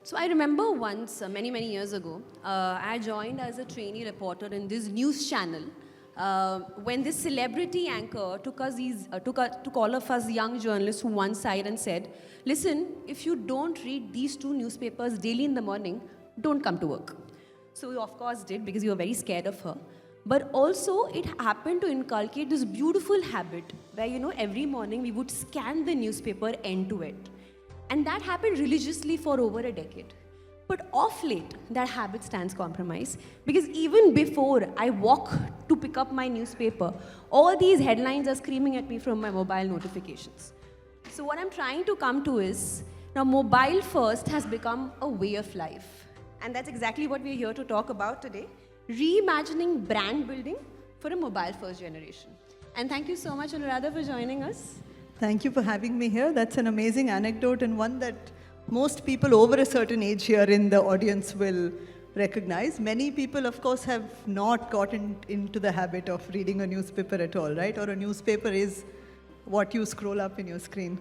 So I remember once, many years ago, I joined as a trainee reporter in this news channel when this celebrity anchor took all of us young journalists to one side and said, listen, if you don't read these two newspapers daily in the morning, don't come to work. So we of course did because we were very scared of her. But also it happened to inculcate this beautiful habit where, every morning we would scan the newspaper end to end. And that happened religiously for over a decade. But of late, that habit stands compromised because even before I walk to pick up my newspaper, all these headlines are screaming at me from my mobile notifications. So what I'm trying to come to is, now mobile first has become a way of life. And that's exactly what we're here to talk about today, reimagining brand building for a mobile first generation. And thank you so much, Anuradha, for joining us. Thank you for having me here. That's an amazing anecdote and one that most people over a certain age here in the audience will recognize. Many people, of course, have not gotten into the habit of reading a newspaper at all, right? Or a newspaper is what you scroll up in your screen.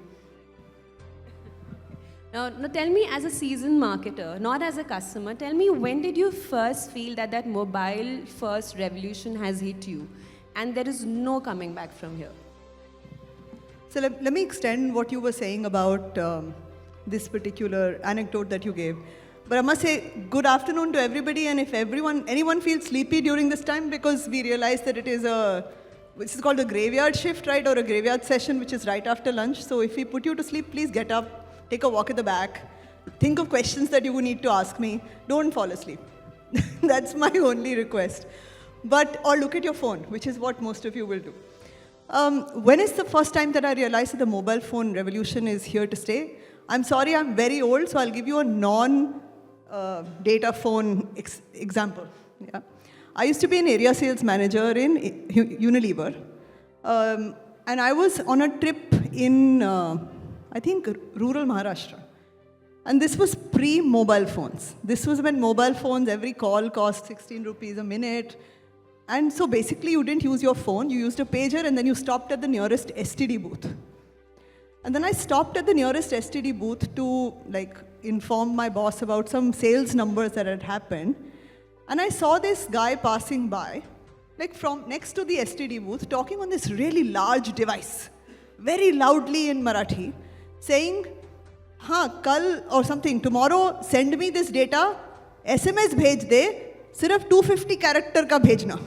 Now tell me, as a seasoned marketer, not as a customer, tell me, when did you first feel that mobile first revolution has hit you and there is no coming back from here? So let me extend what you were saying about this particular anecdote that you gave. But I must say, good afternoon to everybody, and if anyone feels sleepy during this time, because we realize that which is called a graveyard shift, right, or a graveyard session, which is right after lunch. So if we put you to sleep, please get up, take a walk at the back, think of questions that you need to ask me. Don't fall asleep. That's my only request. Or look at your phone, which is what most of you will do. When is the first time that I realized that the mobile phone revolution is here to stay? I'm sorry, I'm very old, so I'll give you a non-data phone example. Yeah. I used to be an area sales manager in Unilever. And I was on a trip in, I think, rural Maharashtra. And this was pre-mobile phones. This was when mobile phones, every call cost 16 rupees a minute. And so basically you didn't use your phone, you used a pager, and then you stopped at the nearest STD booth. And then I stopped at the nearest STD booth to inform my boss about some sales numbers that had happened. And I saw this guy passing by, from next to the STD booth, talking on this really large device, very loudly in Marathi, saying, kal or something, tomorrow send me this data, SMS bhej de, sirf 250 character ka bhejna.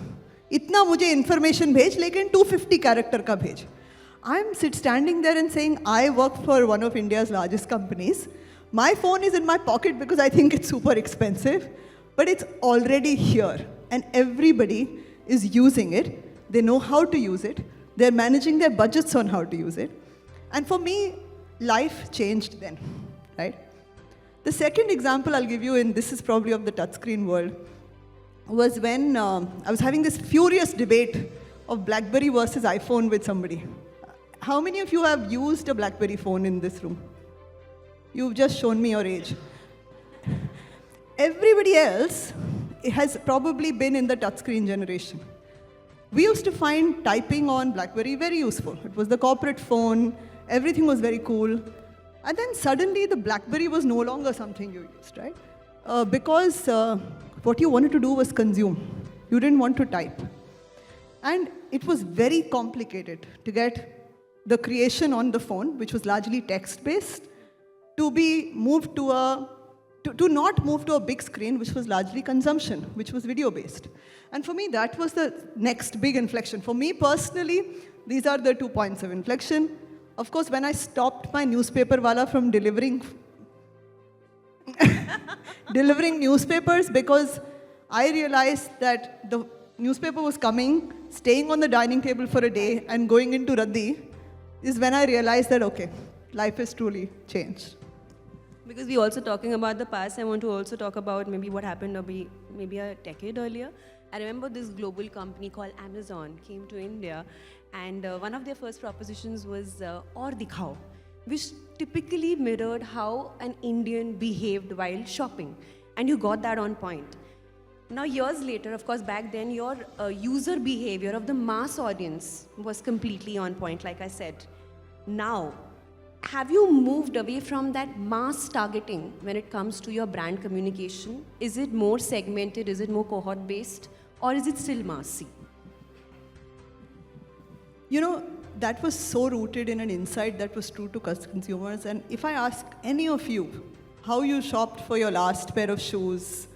Itna mujhe information bhej, lekin 250 character ka bhej. I'm standing there and saying, I work for one of India's largest companies. My phone is in my pocket because I think it's super expensive, but it's already here. And everybody is using it. They know how to use it. They're managing their budgets on how to use it. And for me, life changed then, right? The second example I'll give you, and this is probably of the touchscreen world, was when I was having this furious debate of BlackBerry versus iPhone with somebody. How many of you have used a BlackBerry phone in this room? You've just shown me your age. Everybody else has probably been in the touchscreen generation. We used to find typing on BlackBerry very useful. It was the corporate phone, everything was very cool. And then suddenly the BlackBerry was no longer something you used, right? Because what you wanted to do was consume. You didn't want to type. And it was very complicated to get the creation on the phone, which was largely text-based, to be moved to not move to a big screen, which was largely consumption, which was video-based. And for me, that was the next big inflection. For me personally, these are the 2 points of inflection. Of course, when I stopped my newspaper wala from delivering newspapers, because I realized that the newspaper was coming, staying on the dining table for a day, and going into Raddi, is when I realized that, okay, life has truly changed. Because we're also talking about the past, I want to also talk about maybe what happened maybe a decade earlier. I remember this global company called Amazon came to India, and one of their first propositions was Aur Dikhao, which typically mirrored how an Indian behaved while shopping. And you got that on point. Now, years later, of course, back then, your user behavior of the mass audience was completely on point, like I said. Now, have you moved away from that mass targeting when it comes to your brand communication? Is it more segmented? Is it more cohort based? Or is it still massy? You know, that was so rooted in an insight that was true to consumers. And if I ask any of you how you shopped for your last pair of shoes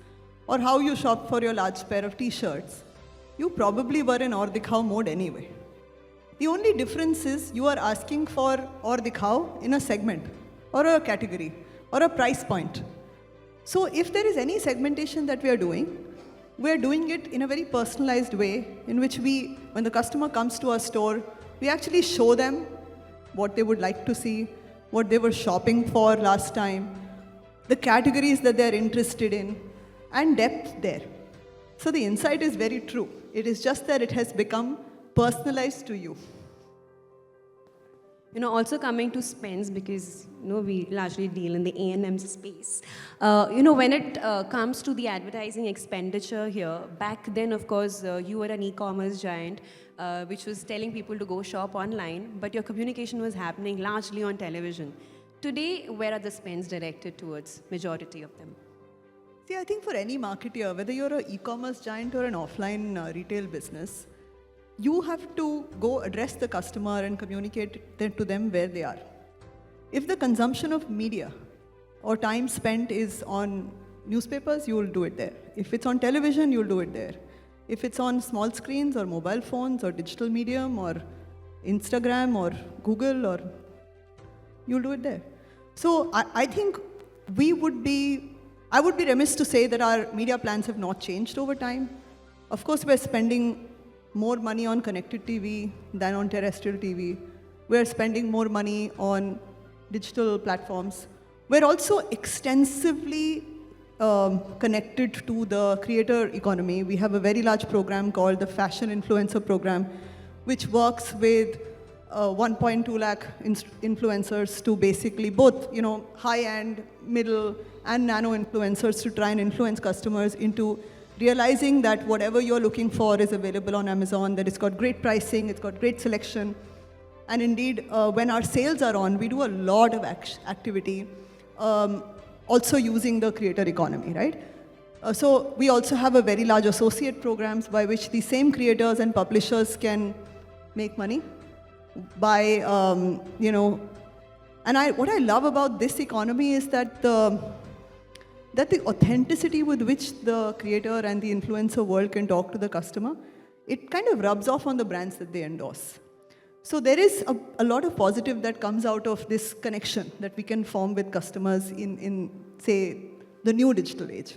or how you shopped for your last pair of t-shirts, you probably were in aur dikhao mode anyway. The only difference is you are asking for aur dikhao in a segment or a category or a price point. So if there is any segmentation that we are doing it in a very personalized way in which we, when the customer comes to our store, we actually show them what they would like to see, what they were shopping for last time, the categories that they're interested in, and depth there. So the insight is very true. It is just that it has become personalized to you. Also coming to spends, because we largely deal in the A&M space. When it comes to the advertising expenditure here, back then, of course, you were an e-commerce giant, which was telling people to go shop online, but your communication was happening largely on television. Today, where are the spends directed towards, majority of them? See, I think for any marketer, whether you're an e-commerce giant or an offline retail business, you have to go address the customer and communicate to them where they are. If the consumption of media or time spent is on newspapers, you will do it there. If it's on television, you'll do it there. If it's on small screens or mobile phones or digital medium or Instagram or Google, or you'll do it there. So I think I would be remiss to say that our media plans have not changed over time. Of course, we're spending more money on connected TV than on terrestrial TV. We're spending more money on digital platforms. We're also extensively connected to the creator economy. We have a very large program called the Fashion Influencer Program, which works with 1.2 lakh influencers to basically both, high-end, middle, and nano influencers to try and influence customers into realizing that whatever you're looking for is available on Amazon, that it's got great pricing, it's got great selection. And indeed, when our sales are on, we do a lot of activity, also using the creator economy, right? So we also have a very large associate programs by which the same creators and publishers can make money by, and what I love about this economy is that the authenticity with which the creator and the influencer world can talk to the customer, it kind of rubs off on the brands that they endorse. So there is a lot of positive that comes out of this connection that we can form with customers in say, the new digital age.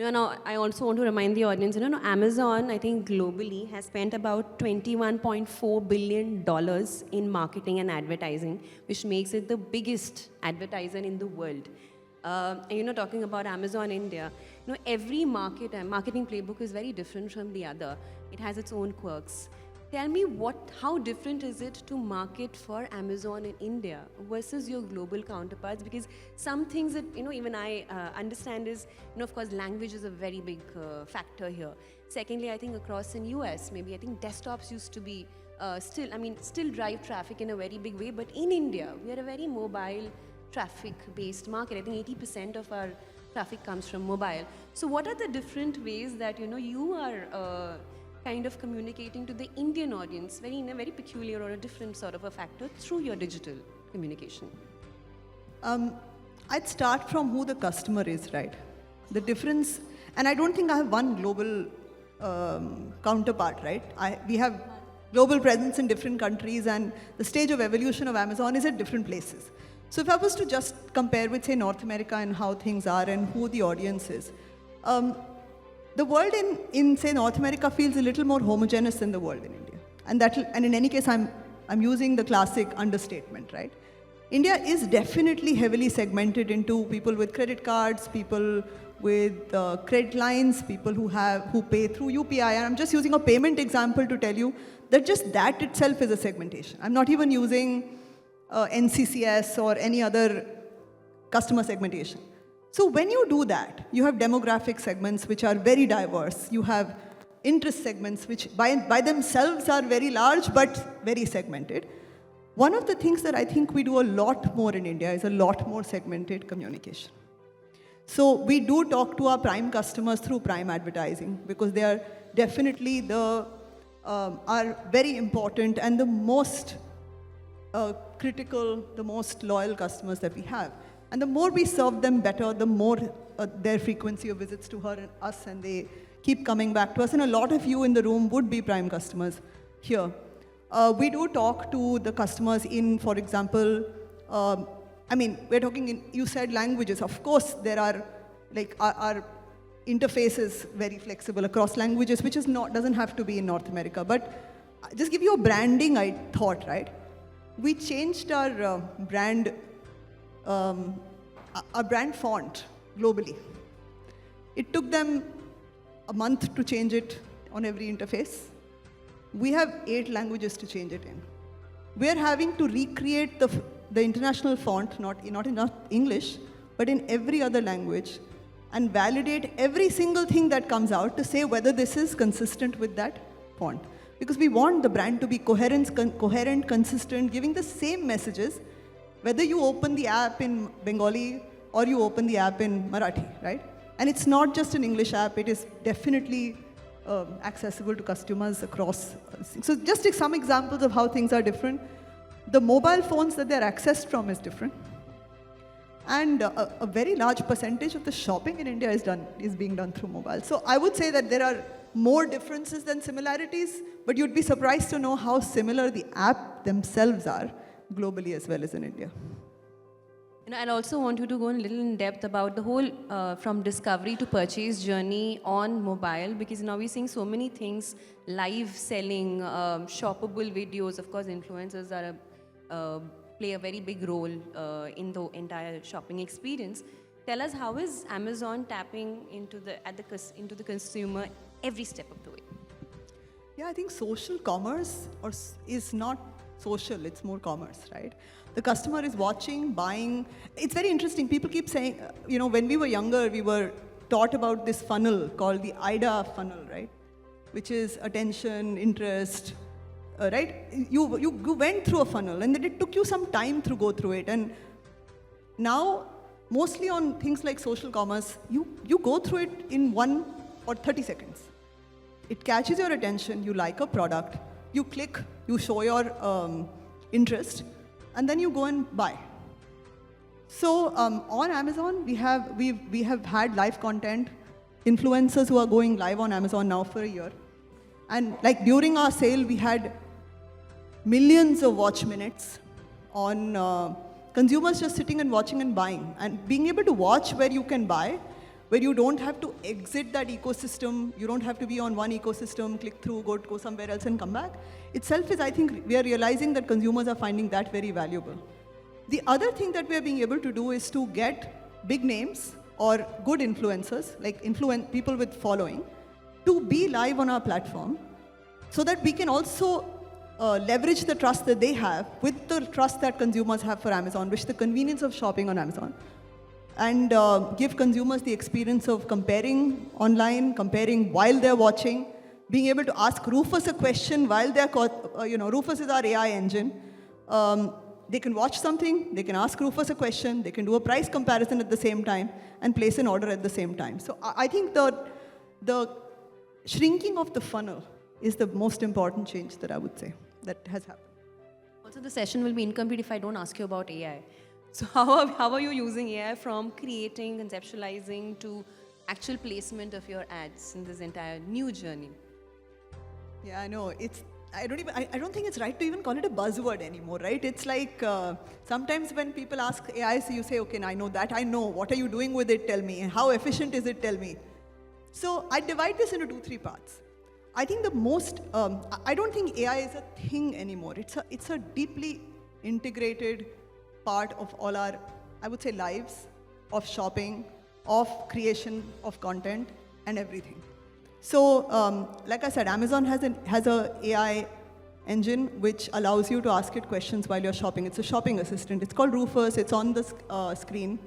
I also want to remind the audience, Amazon, I think globally, has spent about $21.4 billion in marketing and advertising, which makes it the biggest advertiser in the world. Talking about Amazon India, every marketing playbook is very different from the other. It has its own quirks. Tell me how different is it to market for Amazon in India versus your global counterparts? Because some things that, even I understand is, of course, language is a very big factor here. Secondly, I think across in US, maybe I think desktops used to be still drive traffic in a very big way. But in India, we are a very mobile traffic-based market. I think 80% of our traffic comes from mobile. So what are the different ways that, you are kind of communicating to the Indian audience in a very peculiar or a different sort of a factor through your digital communication? I'd start from who the customer is, right? The difference, and I don't think I have one global counterpart, right? We have global presence in different countries, and the stage of evolution of Amazon is at different places. So if I was to just compare with, say, North America and how things are and who the audience is, the world in say, North America feels a little more homogeneous than the world in India. And in any case, I'm using the classic understatement, right? India is definitely heavily segmented into people with credit cards, people with credit lines, people who pay through UPI. And I'm just using a payment example to tell you that just that itself is a segmentation. I'm not even using NCCS or any other customer segmentation. So when you do that, you have demographic segments which are very diverse. You have interest segments which by themselves are very large but very segmented. One of the things that I think we do a lot more in India is a lot more segmented communication. So we do talk to our prime customers through prime advertising because they are definitely are very important and the most critical, the most loyal customers that we have. And the more we serve them better, the more their frequency of visits to her and us, and they keep coming back to us. And a lot of you in the room would be prime customers here. We do talk to the customers in, for example, we're talking in, you said languages. Of course, there are, like, our interface is very flexible across languages, which doesn't have to be in North America. But just give you a branding thought, right? We changed our brand font globally. It took them a month to change it on every interface. We have 8 languages to change it in. We're having to recreate the international font, not in English, but in every other language, and validate every single thing that comes out to say whether this is consistent with that font. Because we want the brand to be coherent, consistent, giving the same messages, whether you open the app in Bengali or you open the app in Marathi, right? And it's not just an English app, it is definitely accessible to customers across. So just take some examples of how things are different. The mobile phones that they're accessed from is different. And a very large percentage of the shopping in India is being done through mobile. So I would say that there are more differences than similarities, but you'd be surprised to know how similar the app themselves are globally as well as in India. I also want you to go a little in depth about the whole from discovery to purchase journey on mobile, because now we're seeing so many things, live selling, shoppable videos. Of course, influencers play a very big role in the entire shopping experience. Tell us, how is Amazon tapping into the consumer every step of the way? Yeah, I think social commerce is not social, it's more commerce, right? The customer is watching, buying. It's very interesting. People keep saying, when we were younger, we were taught about this funnel called the IDA funnel, right? Which is attention, interest, right? You went through a funnel, and then it took you some time to go through it. And now, mostly on things like social commerce, you go through it in 1 or 30 seconds. It catches your attention, you like a product, you click, you show your interest, and then you go and buy. So on Amazon, we have had live content, influencers who are going live on Amazon now for a year. And like during our sale, we had millions of watch minutes on consumers just sitting and watching and buying. And being able to watch where you can buy, where you don't have to exit that ecosystem, you don't have to be on one ecosystem, click through, go somewhere else and come back, itself is, I think, we are realizing that consumers are finding that very valuable. The other thing that we are being able to do is to get big names or good influencers, like people with following, to be live on our platform so that we can also leverage the trust that they have with the trust that consumers have for Amazon, which is the convenience of shopping on Amazon. And give consumers the experience of comparing online, comparing while they're watching, being able to ask Rufus a question while they're, Rufus is our AI engine. They can watch something, they can ask Rufus a question, they can do a price comparison at the same time, and place an order at the same time. So I think the shrinking of the funnel is the most important change that I would say that has happened. Also, the session will be incomplete if I don't ask you about AI. So how are you using AI from creating, conceptualizing to actual placement of your ads in this entire new journey? Yeah, I know. I don't think it's right to even call it a buzzword anymore, right? It's like sometimes when people ask AI, so you say, okay, I know that, I know. What are you doing with it? Tell me. And how efficient is it? Tell me. So I divide this into 2-3 parts. I think I don't think AI is a thing anymore. It's a deeply integrated part of all our, I would say, lives, of shopping, of creation of content, and everything. So, like I said, Amazon has a AI engine which allows you to ask it questions while you're shopping. It's a shopping assistant. It's called Rufus. It's on the screen.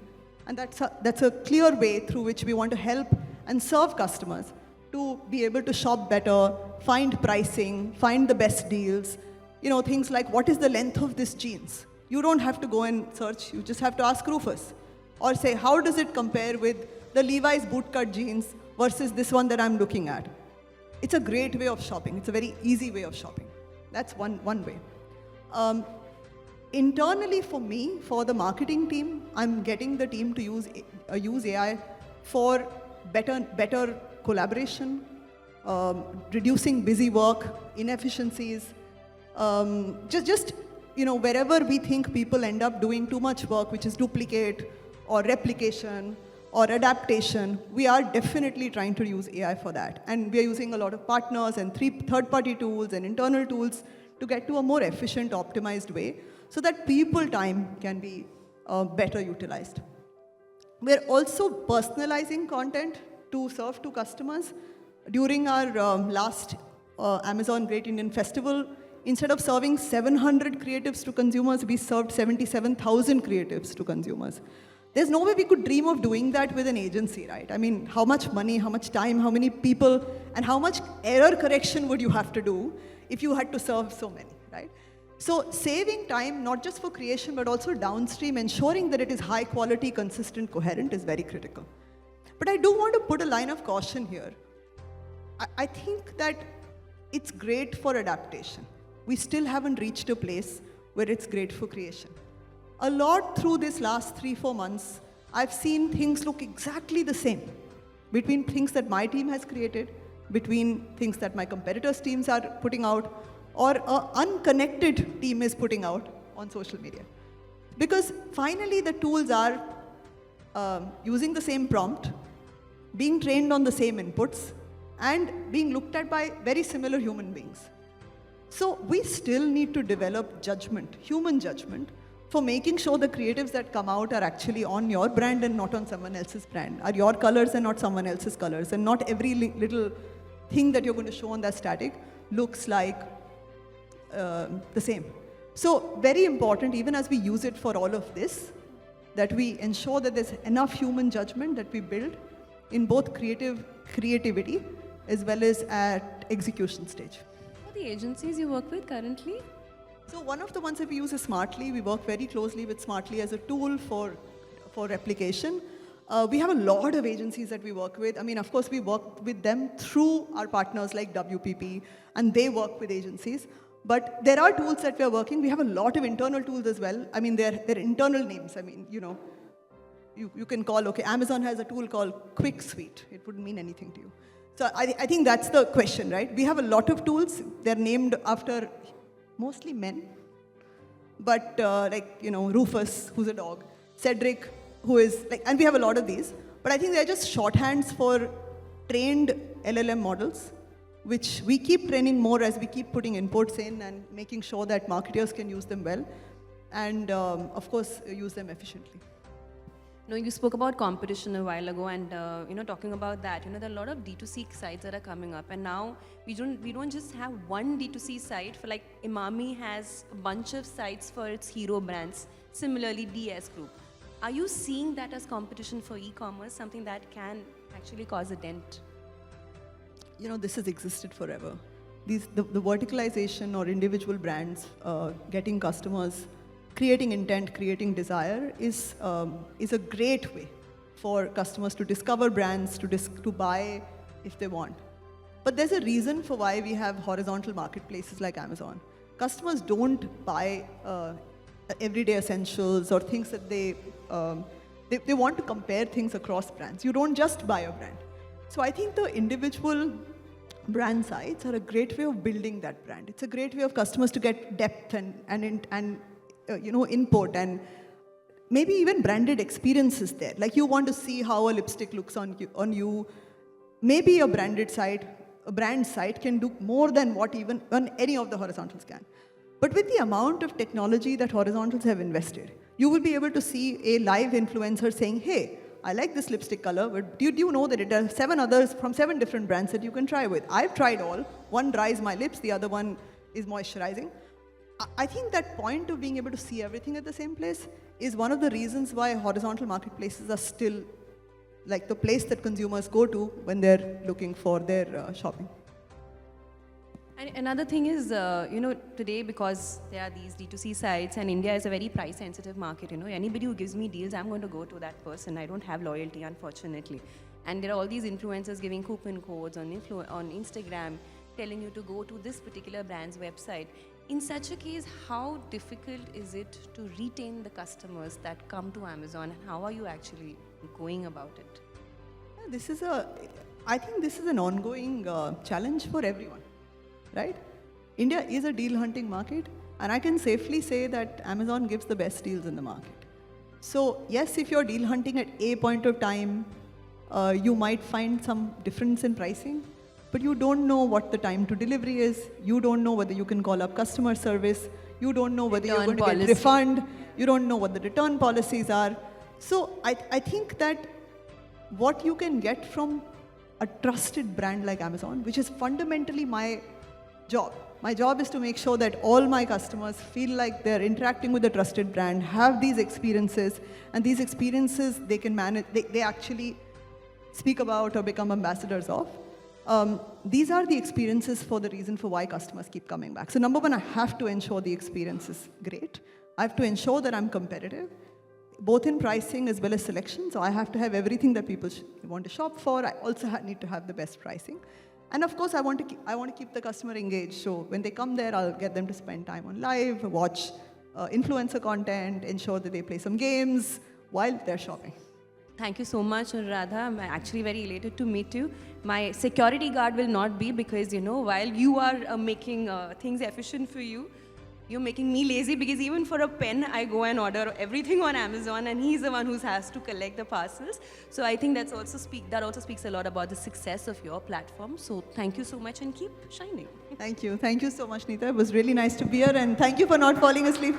And that's a clear way through which we want to help and serve customers to be able to shop better, find pricing, find the best deals, things like what is the length of this jeans? You don't have to go and search, you just have to ask Rufus. Or say, how does it compare with the Levi's bootcut jeans versus this one that I'm looking at? It's a great way of shopping. It's a very easy way of shopping. That's one way. Internally for me, for the marketing team, I'm getting the team to use AI for better collaboration, reducing busy work, inefficiencies, wherever we think people end up doing too much work, which is duplicate or replication or adaptation, we are definitely trying to use AI for that. And we are using a lot of partners and third-party tools and internal tools to get to a more efficient, optimized way so that people time can be better utilized. We're also personalizing content to serve to customers. During our last Amazon Great Indian Festival, instead of serving 700 creatives to consumers, we served 77,000 creatives to consumers. There's no way we could dream of doing that with an agency, right? I mean, how much money, how much time, how many people, and how much error correction would you have to do if you had to serve so many, right? So saving time, not just for creation, but also downstream, ensuring that it is high quality, consistent, coherent is very critical. But I do want to put a line of caution here. I think that it's great for adaptation. We still haven't reached a place where it's great for creation. A lot through this last 3-4 months, I've seen things look exactly the same between things that my team has created, between things that my competitors' teams are putting out, or an unconnected team is putting out on social media. Because finally the tools are using the same prompt, being trained on the same inputs, and being looked at by very similar human beings. So we still need to develop judgment, human judgment, for making sure the creatives that come out are actually on your brand and not on someone else's brand, are your colors and not someone else's colors, and not every little thing that you're going to show on that static looks like the same. So very important, even as we use it for all of this, that we ensure that there's enough human judgment that we build in both creativity as well as at execution stage. What are the agencies you work with currently? So one of the ones that we use is Smartly. We work very closely with Smartly as a tool for replication. We have a lot of agencies that we work with. I mean, of course, we work with them through our partners like WPP, and they work with agencies. But there are tools that we are working. We have a lot of internal tools as well. I mean, they're internal names. I mean, you can call, okay, Amazon has a tool called Quick Suite. It wouldn't mean anything to you. So I think that's the question, right? We have a lot of tools. They're named after mostly men. But Rufus, who's a dog, Cedric, who is and we have a lot of these. But I think they're just shorthands for trained LLM models, which we keep training more as we keep putting inputs in and making sure that marketers can use them well and, of course, use them efficiently. You spoke about competition a while ago, and talking about that, there are a lot of D2C sites that are coming up, and now we don't just have one D2C site. For like Imami has a bunch of sites for its hero brands. Similarly, DS Group. Are you seeing that as competition for e-commerce, something that can actually cause a dent? This has existed forever. The verticalization or individual brands getting customers, creating intent, creating desire is a great way for customers to discover brands, to buy if they want. But there's a reason for why we have horizontal marketplaces like Amazon. Customers don't buy everyday essentials or things that they want to compare things across brands. You don't just buy a brand. So I think the individual brand sites are a great way of building that brand. It's a great way of customers to get depth and input and maybe even branded experiences there. Like you want to see how a lipstick looks on you. Maybe a brand site can do more than what even any of the horizontals can. But with the amount of technology that horizontals have invested, you will be able to see a live influencer saying, hey, I like this lipstick color, but do you know that there are 7 others from 7 different brands that you can try with? I've tried all. One dries my lips, the other one is moisturizing. I think that point of being able to see everything at the same place is one of the reasons why horizontal marketplaces are still like the place that consumers go to when they're looking for their shopping. And another thing is, today because there are these D2C sites and India is a very price sensitive market, anybody who gives me deals, I'm going to go to that person. I don't have loyalty, unfortunately. And there are all these influencers giving coupon codes on Instagram, telling you to go to this particular brand's website. In such a case, how difficult is it to retain the customers that come to Amazon, and how are you actually going about it? I think this is an ongoing challenge for everyone, right? India is a deal hunting market, and I can safely say that Amazon gives the best deals in the market. So yes, if you're deal hunting at a point of time, you might find some difference in pricing, but you don't know what the time to delivery is. You don't know whether you can call up customer service. You don't know whether you're going to get refund. You don't know what the return policies are. So I think that what you can get from a trusted brand like Amazon, which is fundamentally my job. My job is to make sure that all my customers feel like they're interacting with a trusted brand, have these experiences, and these experiences they can manage, they actually speak about or become ambassadors of. These are the experiences for the reason for why customers keep coming back. So number one, I have to ensure the experience is great. I have to ensure that I'm competitive, both in pricing as well as selection. So I have to have everything that people want to shop for. I also need to have the best pricing. And of course, I want to keep the customer engaged. So when they come there, I'll get them to spend time on live, watch influencer content, ensure that they play some games while they're shopping. Thank you so much, Anuradha. I'm actually very elated to meet you. My security guard will not be because, while you are making things efficient for you, you're making me lazy because even for a pen, I go and order everything on Amazon and he's the one who has to collect the parcels. So I think that also speaks a lot about the success of your platform. So thank you so much and keep shining. Thank you. Thank you so much, Neeta. It was really nice to be here, and thank you for not falling asleep.